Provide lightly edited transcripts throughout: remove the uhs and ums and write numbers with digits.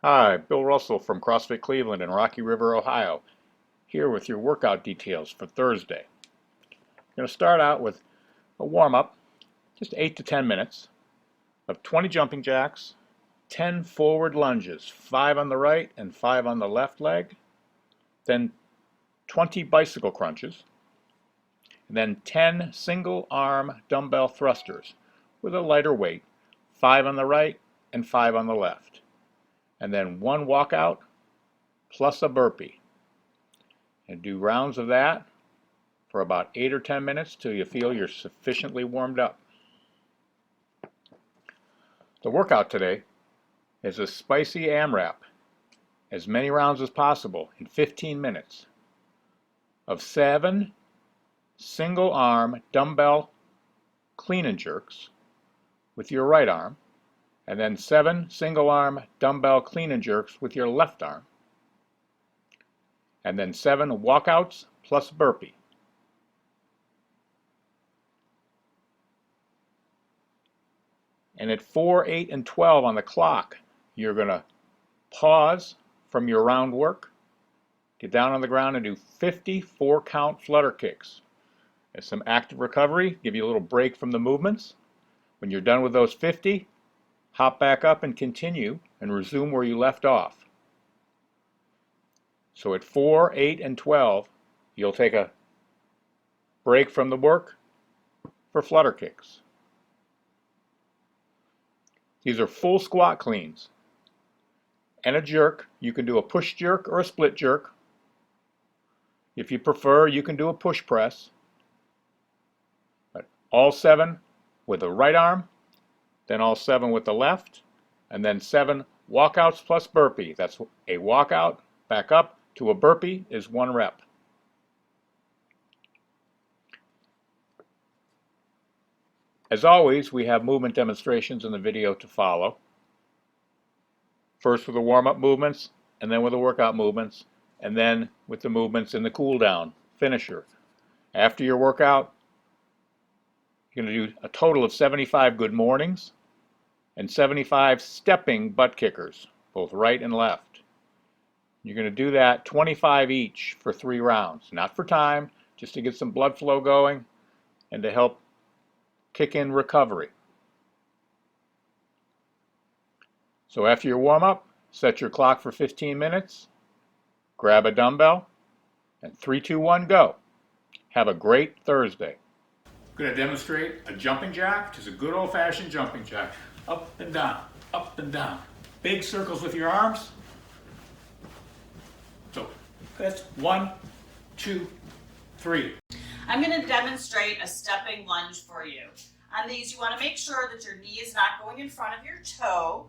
Hi, Bill Russell from CrossFit Cleveland in Rocky River, Ohio, here with your workout details for Thursday. I'm going to start out with a warm-up, just 8 to 10 minutes, of 20 jumping jacks, 10 forward lunges, 5 on the right and 5 on the left leg, then 20 bicycle crunches, and then 10 single arm dumbbell thrusters with a lighter weight, 5 on the right and 5 on the left, and then 1 walkout plus a burpee. And do rounds of that for about 8 or 10 minutes till you feel you're sufficiently warmed up. The workout today is a spicy AMRAP, as many rounds as possible in 15 minutes, of 7 single arm dumbbell clean and jerks with your right arm, and then 7 single arm dumbbell clean and jerks with your left arm, and then 7 walkouts plus burpee. And at 4, 8, and 12 on the clock, you're going to pause from your round work, get down on the ground and do 50 4-count flutter kicks. As some active recovery, give you a little break from the movements. When you're done with those 50, hop back up and continue and resume where you left off. So at 4, 8, and 12, you'll take a break from the work for flutter kicks. These are full squat cleans and a jerk. You can do a push jerk or a split jerk. If you prefer, you can do a push press. But all 7 with the right arm, then all 7 with the left, and then 7 walkouts plus burpee. That's a walkout, back up to a burpee is 1 rep. As always, we have movement demonstrations in the video to follow. First with the warm-up movements, and then with the workout movements, and then with the movements in the cool-down finisher. After your workout, you're going to do a total of 75 good mornings and 75 stepping butt kickers, both right and left. You're going to do that 25 each for 3 rounds, not for time, just to get some blood flow going and to help kick in recovery. So after your warm-up, set your clock for 15 minutes, grab a dumbbell, and 3, 2, 1, go. Have a great Thursday. I'm going to demonstrate a jumping jack, which is a good old-fashioned jumping jack. Up and down, up and down. Big circles with your arms. So that's 1, 2, 3. I'm going to demonstrate a stepping lunge for you. On these, you want to make sure that your knee is not going in front of your toe.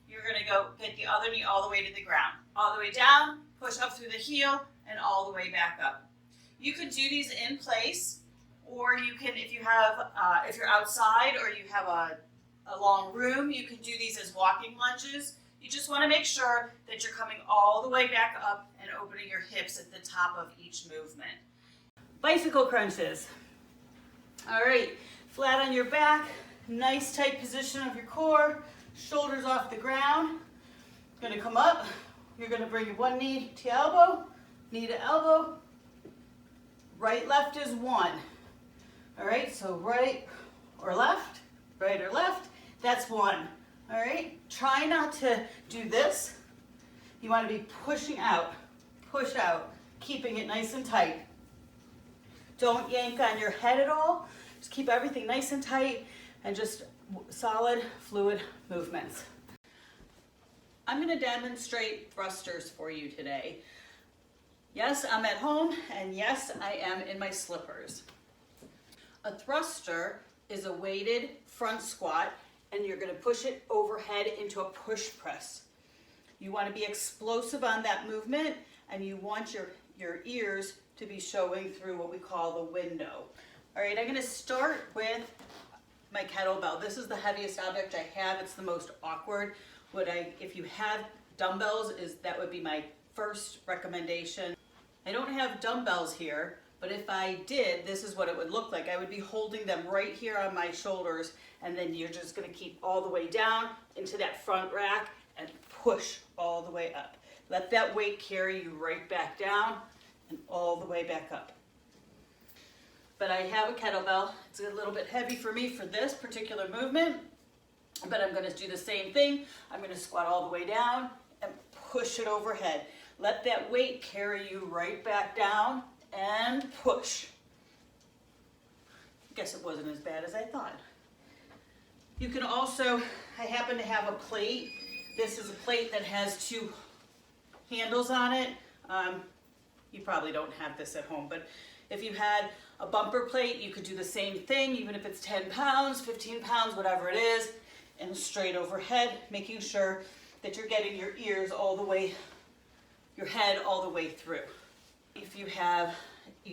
You're going to go get the other knee all the way to the ground. All the way down, push up through the heel, and all the way back up. You can do these in place, or you can, if you're outside or you have a long room, you can do these as walking lunges. You just want to make sure that you're coming all the way back up and opening your hips at the top of each movement. Bicycle crunches. All right, flat on your back, nice tight position of your core, shoulders off the ground. You're gonna come up, you're gonna bring your one knee to elbow, knee to elbow. Right, left is 1. All right, so right or left, that's 1. All right, try not to do this. You wanna be pushing out, push out, keeping it nice and tight. Don't yank on your head at all. Just keep everything nice and tight and just solid, fluid movements. I'm going to demonstrate thrusters for you today. Yes, I'm at home, and yes, I am in my slippers. A thruster is a weighted front squat, and you're going to push it overhead into a push press. You want to be explosive on that movement, and you want your ears to be showing through what we call the window. All right, I'm going to start with my kettlebell. This is the heaviest object I have. It's the most awkward. If you have dumbbells, that would be my first recommendation. I don't have dumbbells here, but if I did, this is what it would look like. I would be holding them right here on my shoulders, and then you're just going to keep all the way down into that front rack and push all all the way up. Let that weight carry you right back down and all the way back up. But I have a kettlebell. It's a little bit heavy for me for this particular movement, but I'm going to do the same thing. I'm going to squat all the way down and push it overhead. Let that weight carry you right back down and push. I guess it wasn't as bad as I thought. You can also, I happen to have a plate. This is a plate that has 2 handles on it. You probably don't have this at home, but if you had a bumper plate, you could do the same thing, even if it's 10 pounds, 15 pounds, whatever it is, and straight overhead, making sure that you're getting your ears all the way, your head all the way through. If you have,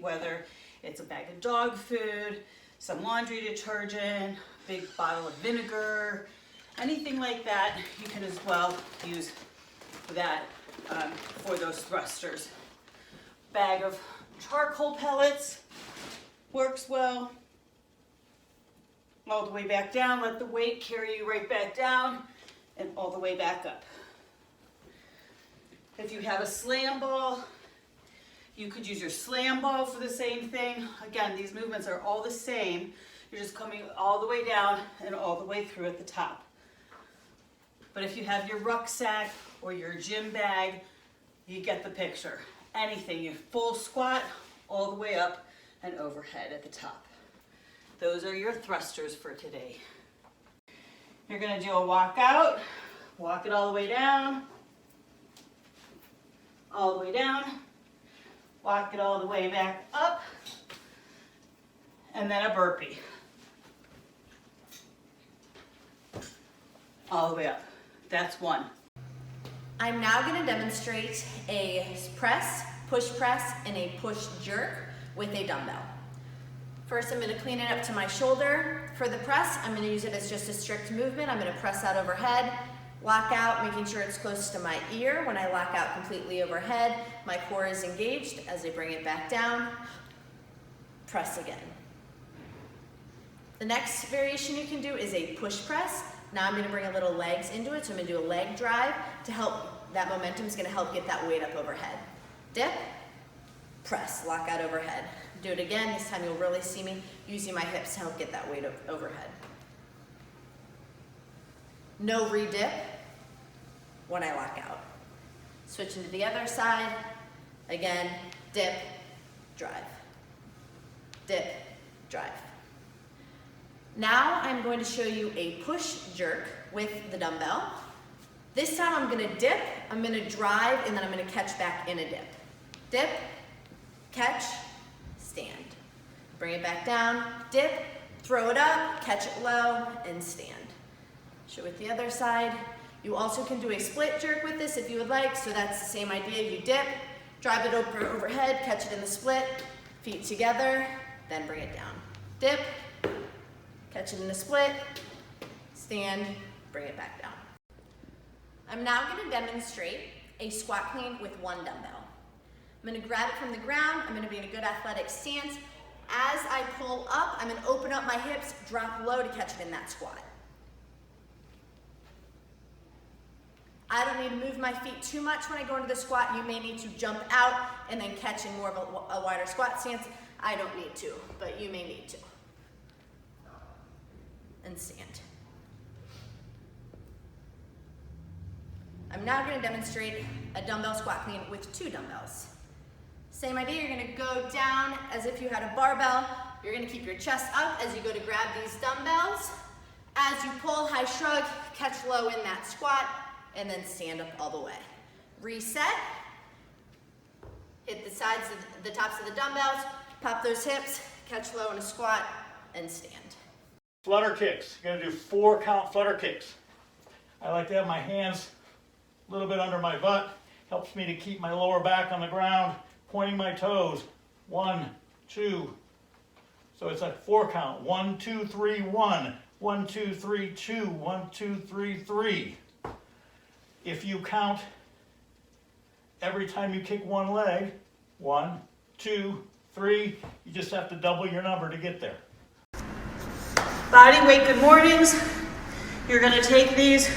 whether it's a bag of dog food, some laundry detergent, big bottle of vinegar, anything like that, you can as well use that for those thrusters. Bag of charcoal pellets works well. All the way back down, let the weight carry you right back down and all the way back up. If you have a slam ball, you could use your slam ball for the same thing. Again, these movements are all the same. You're just coming all the way down and all the way through at the top. But if you have your rucksack or your gym bag, you get the picture. Anything, you full squat all the way up and overhead at the top. Those are your thrusters for today. You're going to do a walkout. Walk it all the way down. All the way down. Walk it all the way back up. And then a burpee. All the way up. That's one. I'm now going to demonstrate a press, push press, and a push jerk with a dumbbell. First, I'm going to clean it up to my shoulder. For the press, I'm going to use it as just a strict movement. I'm going to press out overhead, lock out, making sure it's close to my ear. When I lock out completely overhead, my core is engaged. As I bring it back down, press again. The next variation you can do is a push press. Now I'm going to bring a little legs into it, so I'm going to do a leg drive to help. That momentum is going to help get that weight up overhead. Dip, press, lock out overhead. Do it again. This time you'll really see me using my hips to help get that weight overhead. No re-dip when I lock out. Switching to the other side. Again, dip, drive. Dip, drive. Now I'm going to show you a push jerk with the dumbbell. This time I'm going to dip, I'm going to drive, and then I'm going to catch back in a dip. Dip, catch, stand. Bring it back down, dip, throw it up, catch it low, and stand. Show it the other side. You also can do a split jerk with this if you would like, so that's the same idea. You dip, drive it overhead, catch it in the split, feet together, then bring it down. Dip, catch it in the split, stand, bring it back down. I'm now going to demonstrate a squat clean with one dumbbell. I'm going to grab it from the ground. I'm going to be in a good athletic stance. As I pull up, I'm going to open up my hips, drop low to catch it in that squat. I don't need to move my feet too much when I go into the squat. You may need to jump out and then catch in more of a wider squat stance. I don't need to, but you may need to. And stand. I'm now going to demonstrate a dumbbell squat clean with 2 dumbbells. Same idea, you're going to go down as if you had a barbell. You're going to keep your chest up as you go to grab these dumbbells. As you pull, high shrug, catch low in that squat, and then stand up all the way. Reset, hit the sides, the tops of the dumbbells, pop those hips, catch low in a squat, and stand. Flutter kicks. You're going to do 4 count flutter kicks. I like to have my hands a little bit under my butt. Helps me to keep my lower back on the ground, pointing my toes. 1, 2. So it's like 4 count. 1, 2, 3, 1. 1, 2, 3, 2. 1, 2, 3, 3. If you count every time you kick one leg, 1, 2, 3, you just have to double your number to get there. Body weight good mornings. You're going to take these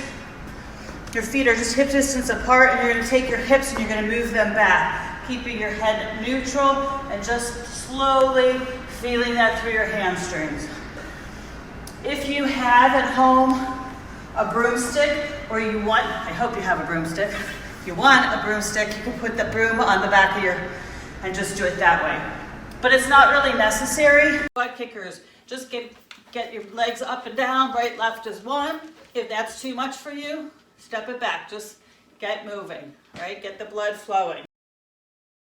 Your feet are just hip distance apart, and you're going to take your hips and you're going to move them back, keeping your head neutral and just slowly feeling that through your hamstrings. If you have at home a broomstick, or you want, I hope you have a broomstick. If you want a broomstick, you can put the broom on the back of your, and just do it that way. But it's not really necessary. Butt kickers, just get your legs up and down, right, left is one. If that's too much for you, step it back, just get moving, right? Get the blood flowing.